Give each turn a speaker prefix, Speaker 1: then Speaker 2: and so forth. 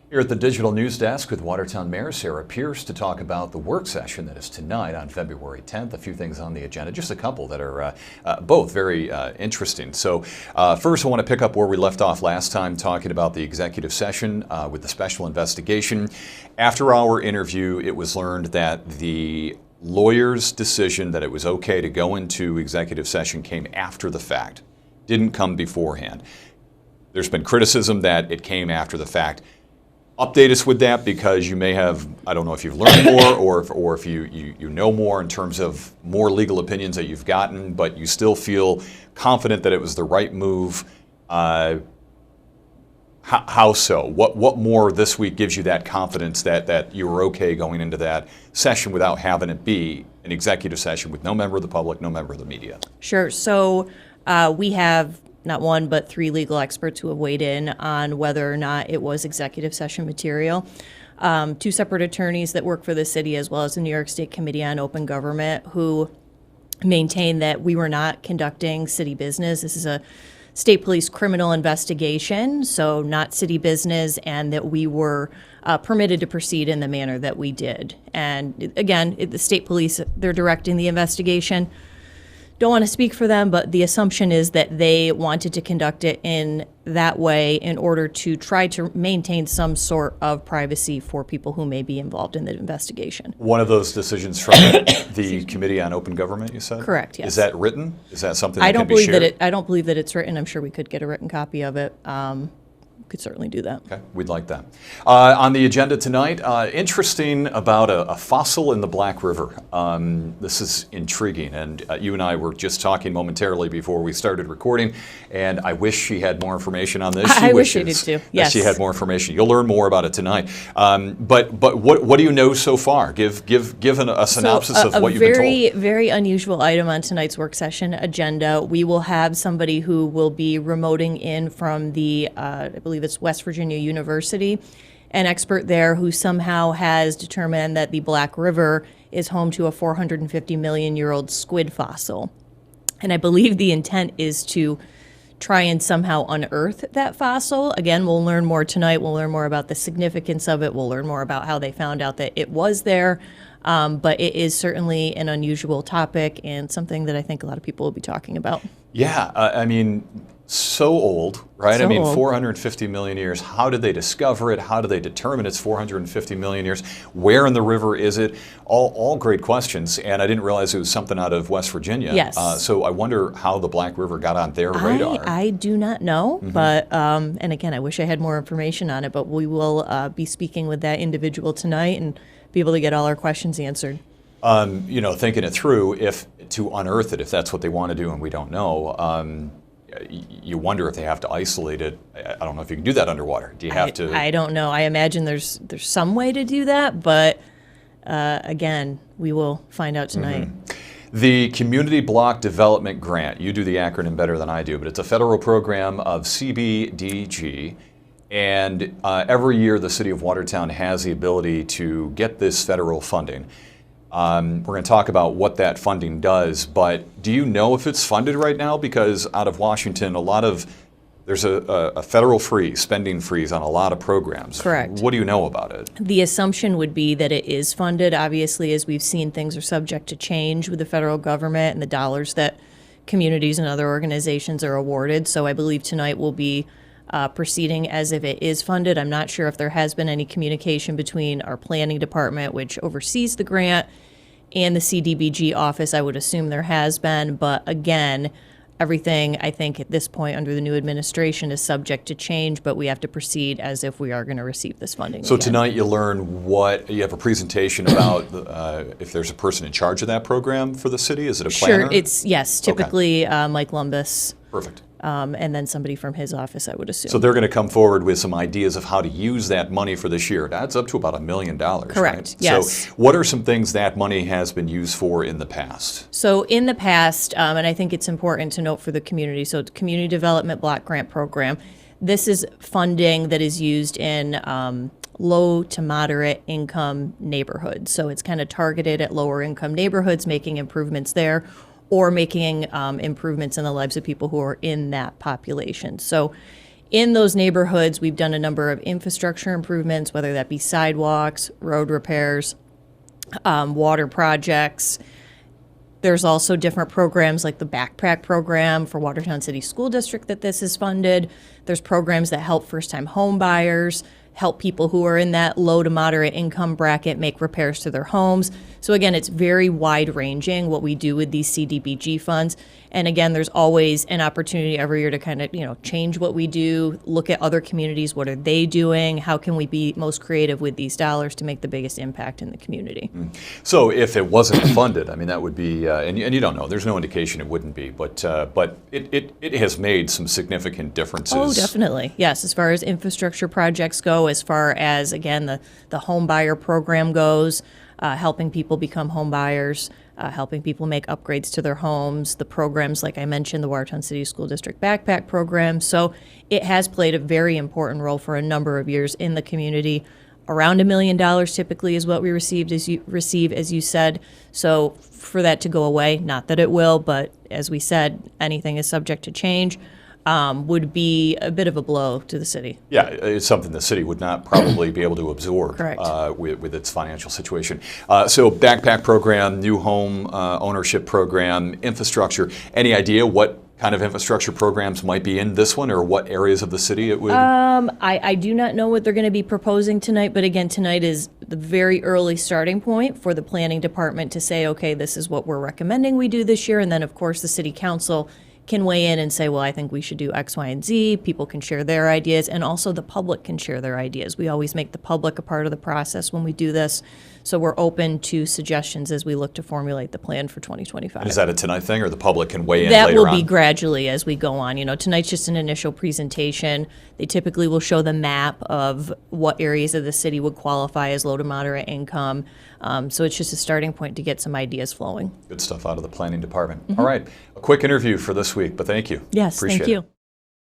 Speaker 1: Here at the Digital News Desk with Watertown Mayor Sarah Pierce to talk about the work session that is tonight on February 10th. A few things on the agenda, just a couple that are both very interesting. So first I want to pick up where we left off last time, talking about the executive session with the special investigation. After our interview, it was learned that the lawyer's decision that it was okay to go into executive session came after the fact, didn't come beforehand. There's been criticism that it came after the fact. Update us with that, because you may have, I don't know if you've learned more or if you know more in terms of more legal opinions that you've gotten, but you still feel confident that it was the right move. How so? What more this week gives you that confidence that you were okay going into that session without having it be an executive session with no member of the public, no member of the media?
Speaker 2: Sure. So we have not one, but three legal experts who have weighed in on whether or not it was executive session material. Two separate attorneys that work for the city, as well as the New York State Committee on Open Government, who maintain that we were not conducting city business. This is a state police criminal investigation, so not city business, and that we were permitted to proceed in the manner that we did. And again, the state police, they're directing the investigation. Don't want to speak for them, but the assumption is that they wanted to conduct it in that way in order to try to maintain some sort of privacy for people who may be involved in the investigation.
Speaker 1: One of those decisions from the Committee on Open Government, you said?
Speaker 2: Correct, yes.
Speaker 1: Is that written? Is that something that can be shared?
Speaker 2: I don't believe that it's written. I'm sure we could get a written copy of it. Could certainly do that.
Speaker 1: Okay, we'd like that. On the agenda tonight, interesting about a fossil in the Black River. This is intriguing, and you and I were just talking momentarily before we started recording, and I wish she had more information on this.
Speaker 2: I wish she did too. Yes,
Speaker 1: she had more information. You'll learn more about it tonight. But what do you know so far? Give a synopsis of what you've been told.
Speaker 2: A very unusual item on tonight's work session agenda. We will have somebody who will be remoting in from the I believe it's West Virginia University, an expert there who somehow has determined that the Black River is home to a 450 million year old squid fossil. And I believe the intent is to try and somehow unearth that fossil. Again, we'll learn more tonight. We'll learn more about the significance of it. We'll learn more about how they found out that it was there. But it is certainly an unusual topic and something that I think a lot of people will be talking about.
Speaker 1: Yeah, I mean, so old, right?
Speaker 2: So
Speaker 1: I mean,
Speaker 2: old.
Speaker 1: 450 million years. How did they discover it? How do they determine it's 450 million years? Where in the river is it? All great questions, and I didn't realize it was something out of West Virginia.
Speaker 2: Yes.
Speaker 1: So I wonder how the Black River got on their radar.
Speaker 2: I do not know, but, and again, I wish I had more information on it, but we will be speaking with that individual tonight and be able to get all our questions answered.
Speaker 1: You know, thinking it through, if to unearth it, if that's what they want to do and we don't know, you wonder if they have to isolate it. I don't know if you can do that underwater. Do you have to?
Speaker 2: I don't know. I imagine there's some way to do that, but again, we will find out tonight.
Speaker 1: The Community Block Development Grant, you do the acronym better than I do, but it's a federal program of CBDG. And every year the City of Watertown has the ability to get this federal funding. We're going to talk about what that funding does, but do you know if it's funded right now? Because out of Washington, there's a federal spending freeze on a lot of programs.
Speaker 2: Correct.
Speaker 1: What do you know about it?
Speaker 2: The assumption would be that it is funded. Obviously, as we've seen, things are subject to change with the federal government and the dollars that communities and other organizations are awarded. So I believe tonight will be proceeding as if it is funded. I'm not sure if there has been any communication between our planning department, which oversees the grant, and the CDBG office. I would assume there has been, but again, everything I think at this point under the new administration is subject to change, but we have to proceed as if we are going to receive this funding.
Speaker 1: So
Speaker 2: again.
Speaker 1: Tonight you learn you have a presentation about if there's a person in charge of that program for the city. Is it a planner?
Speaker 2: Sure, yes, typically Mike Lumbus.
Speaker 1: Perfect.
Speaker 2: And then somebody from his office, I would assume.
Speaker 1: So they're going to come forward with some ideas of how to use that money for this year. That's up to about $1 million,
Speaker 2: Correct,
Speaker 1: right?
Speaker 2: yes.
Speaker 1: So what are some things that money has been used for in the past?
Speaker 2: So in the past, and I think it's important to note for the community, so the Community Development Block Grant Program, this is funding that is used in low to moderate income neighborhoods. So it's kind of targeted at lower income neighborhoods, making improvements there, or making improvements in the lives of people who are in that population. So in those neighborhoods, we've done a number of infrastructure improvements, whether that be sidewalks, road repairs, water projects. There's also different programs like the backpack program for Watertown City School District that this is funded. There's programs that help first-time home buyers, help people who are in that low to moderate income bracket make repairs to their homes. So again, it's very wide-ranging what we do with these CDBG funds. And again, there's always an opportunity every year to kind of, change what we do, look at other communities, what are they doing, how can we be most creative with these dollars to make the biggest impact in the community.
Speaker 1: So if it wasn't funded, I mean, that would be, and you don't know, there's no indication it wouldn't be, but it has made some significant differences.
Speaker 2: Oh, definitely. Yes, as far as infrastructure projects go, as far as, again, the home buyer program goes, helping people become home buyers, helping people make upgrades to their homes, the programs, like I mentioned, the Watertown City School District Backpack Program. So it has played a very important role for a number of years in the community. Around $1 million typically is what we receive, as you said. So for that to go away, not that it will, but as we said, anything is subject to change. Would be a bit of a blow to the city.
Speaker 1: Yeah, it's something the city would not probably be able to absorb with its financial situation. So backpack program, new home ownership program, infrastructure. Any idea what kind of infrastructure programs might be in this one, or what areas of the city it would?
Speaker 2: I do not know what they're going to be proposing tonight, but again, tonight is the very early starting point for the planning department to say, okay, this is what we're recommending we do this year, and then of course the city council can weigh in and say, well, I think we should do X, Y, and Z. People can share their ideas, and also the public can share their ideas. We always make the public a part of the process when we do this, so we're open to suggestions as we look to formulate the plan for 2025.
Speaker 1: And is that a tonight thing, or the public can weigh in
Speaker 2: that
Speaker 1: later on?
Speaker 2: That will be gradually as we go on. Tonight's just an initial presentation. They typically will show the map of what areas of the city would qualify as low to moderate income. So it's just a starting point to get some ideas flowing.
Speaker 1: Good stuff out of the planning department. All right, a quick interview for this week, but thank you.
Speaker 2: Yes,
Speaker 1: Appreciate
Speaker 2: thank you.
Speaker 1: it.